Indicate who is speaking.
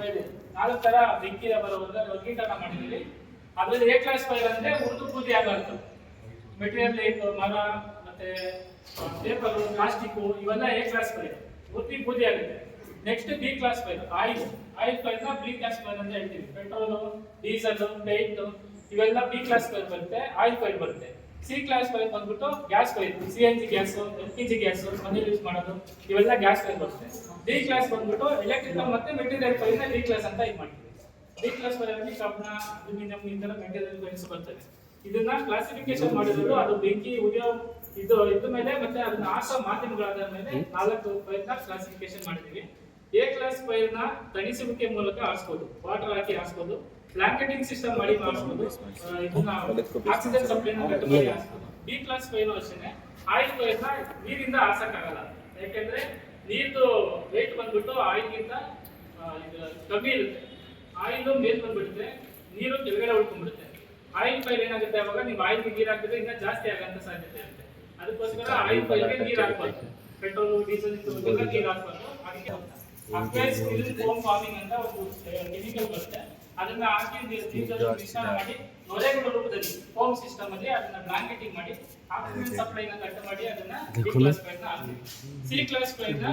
Speaker 1: Fire ನಾಲ್ಕು ತರ ಬೆಂಕಿ ಬರುವಂತ ವರ್ಗೀಕರಣ ಮಾಡಿದ್ದೀವಿ. ಅದರಲ್ಲಿ ಎ ಕ್ಲಾಸ್ ಫೈರ್ ಅಂದ್ರೆ ಉರ್ದು ಬೂದಿ ಆಗಬಾರ್ದು. ಮೆಟೀರಿಯಲ್ ಲೈಕ್ ಮರ ಮತ್ತೆ ಪೇಪರ್ ಪ್ಲಾಸ್ಟಿಕ್ ಇವೆಲ್ಲ ಎ ಕ್ಲಾಸ್ ಫೈರ್ ಉರ್ದಿ ಬೂದಿ ಆಗುತ್ತೆ. Next B class fire oil fire ನ ಬಿ ಕ್ಲಾಸ್ ಫೈರ್ ಅಂತ ಹೇಳ್ತೀವಿ. ಪೆಟ್ರೋಲ್, ಡೀಸೆಲ್, ಪೇಂಟ್ ಇವೆಲ್ಲ ಬಿ ಕ್ಲಾಸ್ ಫೈರ್ ಬರುತ್ತೆ, ಆಯಿಲ್ ಫೈರ್ ಬರುತ್ತೆ. ಸಿ ಕ್ಲಾಸ್ ಫೈರ್ ಬಂದ್ಬಿಟ್ಟು gas fire, CNG gas, LPG gas ಮನೇಲಿ ಯೂಸ್ ಮಾಡೋದು ಇವೆಲ್ಲ ಗ್ಯಾಸ್ ಫೈರ್ ಬರುತ್ತೆ. ಡಿ ಕ್ಲಾಸ್ ಬಂದ್ಬಿಟ್ಟು ಎಲೆಕ್ಟ್ರಿಕಲ್ ಮತ್ತೆ ಮೆಟೀರಿಯಲ್ ಫೈರ್ ನ ಡಿ ಕ್ಲಾಸ್ ಅಂತ ಇದು ಮಾಡ್ತೀವಿ. ಡಿ ಕ್ಲಾಸ್ ಫೈರ್ ಅಲ್ಲಿ ಕಬ್ಬಿಣ, ಅಲ್ಯೂಮಿನಿಯಂ ಈ ತರ ಮೆಟೀರಿಯಲ್ ಫೈರ್ಸ್ ಬರ್ತವೆ. ಇದನ್ನ ಕ್ಲಾಸಿಫಿಕೇಶನ್ ಮಾಡಿರೋದು ಅದು ಬೆಂಕಿ ಉರಿಯೋ ಇದ್ರ ಮೇಲೆ ಮತ್ತೆ ಅದನ್ನ ಆರ್ಸೋ ಮಾಧ್ಯಮಗಳಾದ ಮೇಲೆ 4 ಫೈರ್ ನ ಕ್ಲಾಸಿಫಿಕೇಶನ್ ಮಾಡಿದೀವಿ. ಎ ಕ್ಲಾಸ್ ಫೈರ್ ನ ತಣಿಸುವಿಕೆ ಮೂಲಕ ಆರಿಸಬಹುದು, ವಾಟರ್ ಹಾಕಿ ಆರಿಸಬಹುದು, ಬ್ಲಾಂಕೆಟಿಂಗ್ ಸಿಸ್ಟಮ್ ಮಾಡಿ ಮಾಡಿಸಬಹುದು, ಇದನ್ನ ಆಕ್ಸಿಜನ್ ಸಪ್ಲೈ ಕಟ್ ಮಾಡಿ ಆರಿಸಬಹುದು. ಬಿ ಕ್ಲಾಸ್ ಫೈರ್ ಅಷ್ಟೇ ಆಯಿಲ್ ಫೈರ್ ನ ನೀರಿಂದ ಆರ್ಸಕ್ಕಾಗಲ್ಲ, ಯಾಕೆಂದ್ರೆ ನೀರ್ದು ವೇಟ್ ಬಂದ್ಬಿಟ್ಟು ಆಯಿಲ್ ಗಿಂತ ಕಮ್ಮಿ ಇರುತ್ತೆ. ಆಯಿಲ್ ಮೇಲ್ ಬಂದ್ಬಿಡುತ್ತೆ, ನೀರು ಕೆಳಗಡೆ ಉಳ್ಕೊಂಡ್ಬಿಡುತ್ತೆ. ಆಯಿಲ್ ಫೈರ್ ಏನಾಗುತ್ತೆ ಅವಾಗ ನೀವು ಆಯಿಲ್ ನೀರು ಹಾಕಿದ್ರೆ ಇನ್ನೂ ಜಾಸ್ತಿ ಆಗಂತ ಸಾಧ್ಯತೆ ಇರುತ್ತೆ. ಅದಕ್ಕೋಸ್ಕರ ಆಯಿಲ್ ಫೈರ್ಗೆ ನೀರು ಹಾಕ್ಬಾರ್ದು, ಪೆಟ್ರೋಲ್ ಡೀಸೆಲ್ ನೀರು ಹಾಕ್ಬಾರ್ದು. ಅದಕ್ಕೆ ಅಕ್ವೇಸ್ ಫೋಮ್ ಫಾರ್ಮಿಂಗ್ ಅಂತ ಒಂದು ಕೆಮಿಕಲ್ ಬರುತ್ತೆ, ಅದನ್ನ ಹಾಕಿ ಮಿಶ್ರಣ ಮಾಡಿ ನೊರೆಗಳ ರೂಪದಲ್ಲಿ ಫೋಮ್ ಸಿಸ್ಟಮ್ ಅಲ್ಲಿ ಅದನ್ನ ಬ್ಲಾಂಕೆಟಿಂಗ್ ಮಾಡಿ ಆಕ್ಸಿಜನ್ ಸಪ್ಲೈನ ಕಟ್ ಮಾಡಿ ಅದನ್ನ ಡಿ ಕ್ಲಾಸ್ ಫೈರ್ ನ ಹಾಕ್ತೀವಿ. ಸಿ ಕ್ಲಾಸ್ ಫೈರ್ ನ